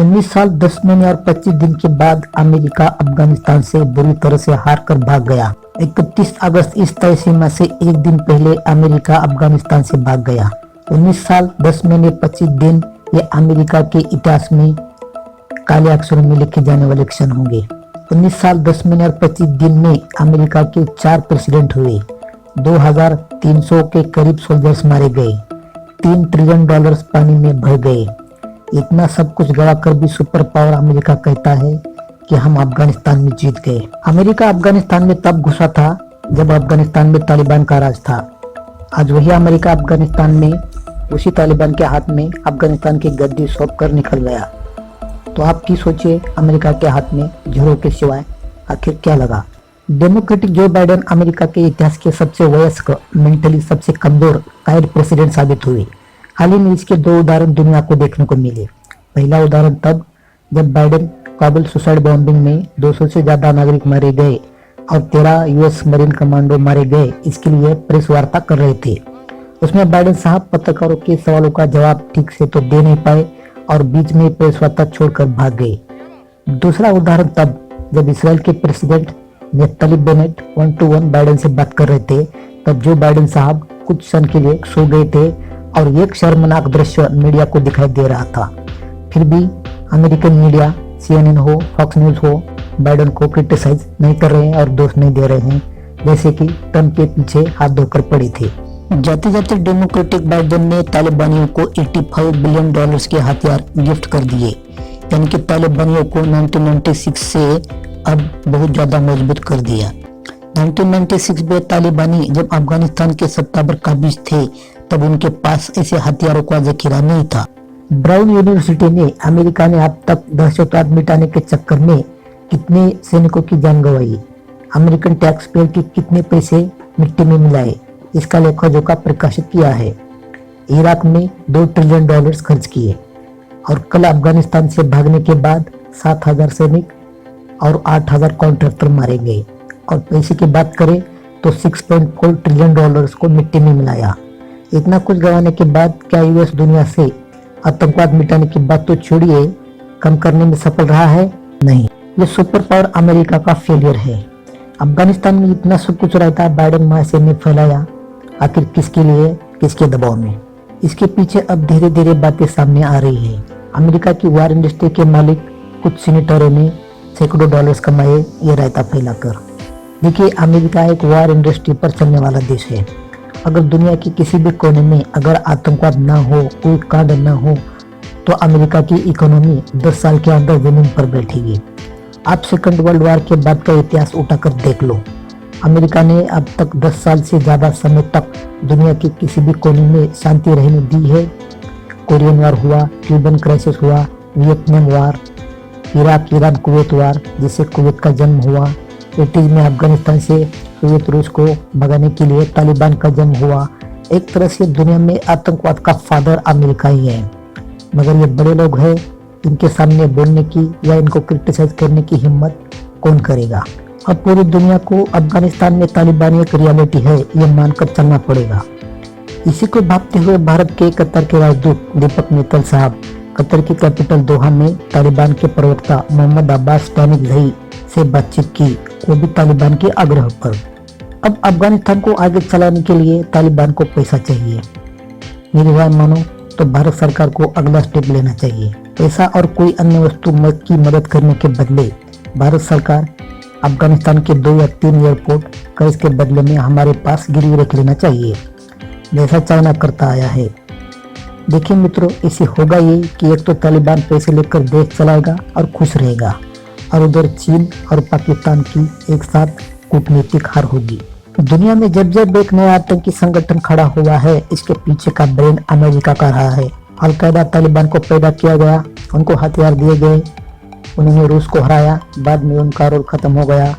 19 साल 10 महीने और 25 दिन के बाद अमेरिका अफगानिस्तान से बुरी तरह से हार कर भाग गया। 31 अगस्त इस तय सीमा से एक दिन पहले अमेरिका अफगानिस्तान से भाग गया। 19 साल 10 महीने 25 दिन ये अमेरिका के इतिहास में काले अक्षरों में लिखे जाने वाले क्षण होंगे। 19 साल 10 महीने और 25 दिन में अमेरिका के 4 प्रेसिडेंट हुए। 2300 के करीब सोल्जर्स मारे गए। $3 ट्रिलियन पानी में बह गए। इतना सब कुछ गवा कर भी सुपर पावर अमेरिका कहता है कि हम अफगानिस्तान में जीत गए। अमेरिका अफगानिस्तान में तब घुसा था जब अफगानिस्तान में तालिबान का राज था। आज वही अमेरिका अफगानिस्तान में उसी तालिबान के हाथ में अफगानिस्तान की गद्दी सौंप कर निकल गया। तो आप की सोचिए, अमेरिका के हाथ में झूठों के सिवाय आखिर क्या लगा। डेमोक्रेटिक जो बाइडेन अमेरिका के इतिहास के सबसे वयस्क, मेंटली सबसे कमजोर कायर प्रेसिडेंट साबित हुए। हाल ही में इसके 2 उदाहरण दुनिया को देखने को मिले। पहला उदाहरण तब जब बाइडेन काबुल सुसाइड बॉम्बिंग में 200 से ज्यादा नागरिक मारे गए और 13 यूएस मरीन कमांडो मारे गए, इसके लिए प्रेस वार्ता कर रहे थे। उसमें बाइडेन साहब पत्रकारों के सवालों का जवाब ठीक से तो दे नहीं पाए और बीच में प्रेस वार्ता छोड़कर भाग गए। दूसरा उदाहरण तब जब इसराइल के president Naftali Bennett 1-to-1 Biden से बात कर रहे थे, तब जो बाइडेन साहब कुछ क्षण के लिए सो गए थे और एक शर्मनाक दृश्य मीडिया को दिखाई दे रहा था। फिर भी अमेरिकन मीडिया, CNN हो, फॉक्स न्यूज हो, बाइडेन को क्रिटिसाइज नहीं कर रहे हैं और दोष नहीं दे रहे हैं, जैसे कि ट्रंप के पीछे हाथ धोकर पड़ी थे। जाते जाते डेमोक्रेटिक बाइडेन ने तालिबानियों को $85 बिलियन के हथियार गिफ्ट कर दिए, यानी कि तालिबानियों को 1996 से अब बहुत ज्यादा मजबूत कर दिया। 1996 में तालिबानी जब अफगानिस्तान के सत्ता पर काबिज थे, तब उनके पास ऐसे हथियारों का जखीरा नहीं था। ब्राउन यूनिवर्सिटी ने अमेरिका ने अब तक दहशतवाद मिटाने के चक्कर में कितने सैनिकों की जान गंवाई, अमेरिकन टैक्स पेयर के कितने पैसे मिट्टी में मिलाए, इसका लेखा जोखा प्रकाशित किया है। इराक में $2 ट्रिलियन खर्च किए और कल अफगानिस्तान से भागने के बाद 7,000 सैनिक और 8,000 कॉन्ट्रैक्टर मारे गए। और पैसे की बात करें तो $6.4 ट्रिलियन को मिट्टी में मिलाया। इतना कुछ गंवाने के बाद क्या यूएस दुनिया से आतंकवाद मिटाने की बात तो छोड़िए, कम करने में सफल रहा है? नहीं। ये सुपर पावर अमेरिका का फेलियर है। अफगानिस्तान में इतना सब कुछ रहता बाइडेन महाशय ने फैलाया, आखिर किसके लिए, किसके दबाव में? इसके पीछे अब धीरे धीरे बातें सामने आ रही है। अमेरिका की वार इंडस्ट्री के मालिक कुछ सीनेटरों ने सैकड़ों डॉलर्स कमाए ये रायता फैलाकर। देखिए, अमेरिका एक वार इंडस्ट्री पर चलने वाला देश है। अगर दुनिया के किसी भी कोने में अगर आतंकवाद ना हो, कोई कांड ना हो, तो अमेरिका की इकोनॉमी 10 साल के अंदर जमीन पर बैठेगी। आप सेकंड वर्ल्ड वॉर के बाद का इतिहास उठाकर देख लो। अमेरिका ने अब तक 10 साल से ज्यादा समय तक दुनिया के किसी भी कोने में शांति रहने दी है? कोरियन वार हुआ, क्यूबन क्राइसिस हुआ, Vietnam war, Iraq Iran Kuwait war जिससे कुवैत का जन्म हुआ, 80s में अफगानिस्तान से सोवियत रूस को भगाने के लिए तालिबान का जन्म हुआ। एक तरह से दुनिया में आतंकवाद का फादर अमेरिका ही है। मगर ये बड़े लोग हैं, इनके सामने बोलने की या इनको क्रिटिसाइज करने की हिम्मत कौन करेगा? अब पूरी दुनिया को अफगानिस्तान में तालिबान एक रियलिटी है ये मानकर चलना पड़ेगा। इसी को भापते हुए भारत के कतर के राजदूत दीपक मित्तल साहब कतर की कैपिटल दोहा में तालिबान के प्रवक्ता मोहम्मद अब्बास टानिकज़ई से बातचीत की, वो भी तालिबान के आग्रह पर। अब अफगानिस्तान को आगे चलाने के लिए तालिबान को पैसा चाहिए। मेरी राय मानो तो भारत सरकार को अगला स्टेप लेना चाहिए। पैसा और कोई अन्य वस्तु की मदद करने के बदले भारत सरकार अफगानिस्तान के 2 या 3 एयरपोर्ट कर्ज के बदले में हमारे पास गिरवी रख लेना चाहिए, जैसा चाइना करता आया है। देखिए मित्रों, इससे होगा ये कि एक तो तालिबान पैसे लेकर देश चलाएगा और खुश रहेगा, और उधर चीन और पाकिस्तान की एक साथ कूटनीतिक हार होगी। दुनिया में जब जब एक नया आतंकी संगठन खड़ा हुआ है, इसके पीछे का ब्रेन अमेरिका का रहा है। अल-कायदा तालिबान को पैदा किया गया, उनको हथियार दिए गए, उन्होंने रूस को हराया, बाद में उनका रोल खत्म हो गया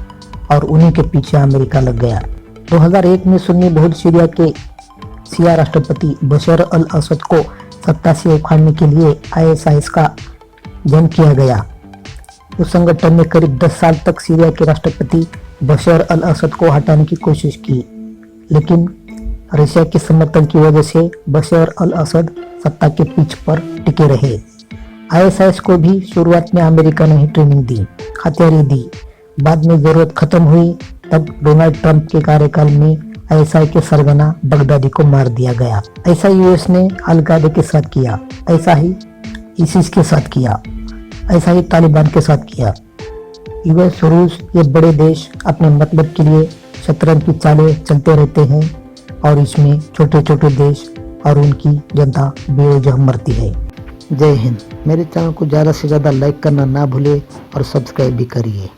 और उन्हीं के पीछे अमेरिका लग गया। 2001 में सुन्नी बहुल सीरिया के सिया राष्ट्रपति बशर अल असद को सत्ता से उखाड़ने के लिए ISIS का जन्म किया गया। उस संगठन ने करीब 10 साल तक सीरिया के राष्ट्रपति बशर अल असद को हटाने की कोशिश की, लेकिन रशिया के समर्थन की वजह से बशर अल असद सत्ता के पीछ पर टिके रहे। आईएसआईएस को भी शुरुआत में अमेरिका ने ही ट्रेनिंग दी, हथियारी दी। बाद में जरूरत खत्म हुई तब डोनाल्ड ट्रंप के कार्यकाल में आईएसआई के सरगना बगदादी को मार दिया गया। ऐसा यूएस ने अल-कायदा के साथ किया, ऐसा ही ISIS के साथ किया, ऐसा ही तालिबान के साथ किया। यूएस, रूस, ये बड़े देश अपने मतलब के लिए शतरंज की चालें चलते रहते हैं और इसमें छोटे छोटे देश और उनकी जनता बेवजह मरती है। जय हिंद। मेरे चैनल को ज़्यादा से ज़्यादा लाइक करना ना भूले और सब्सक्राइब भी करिए।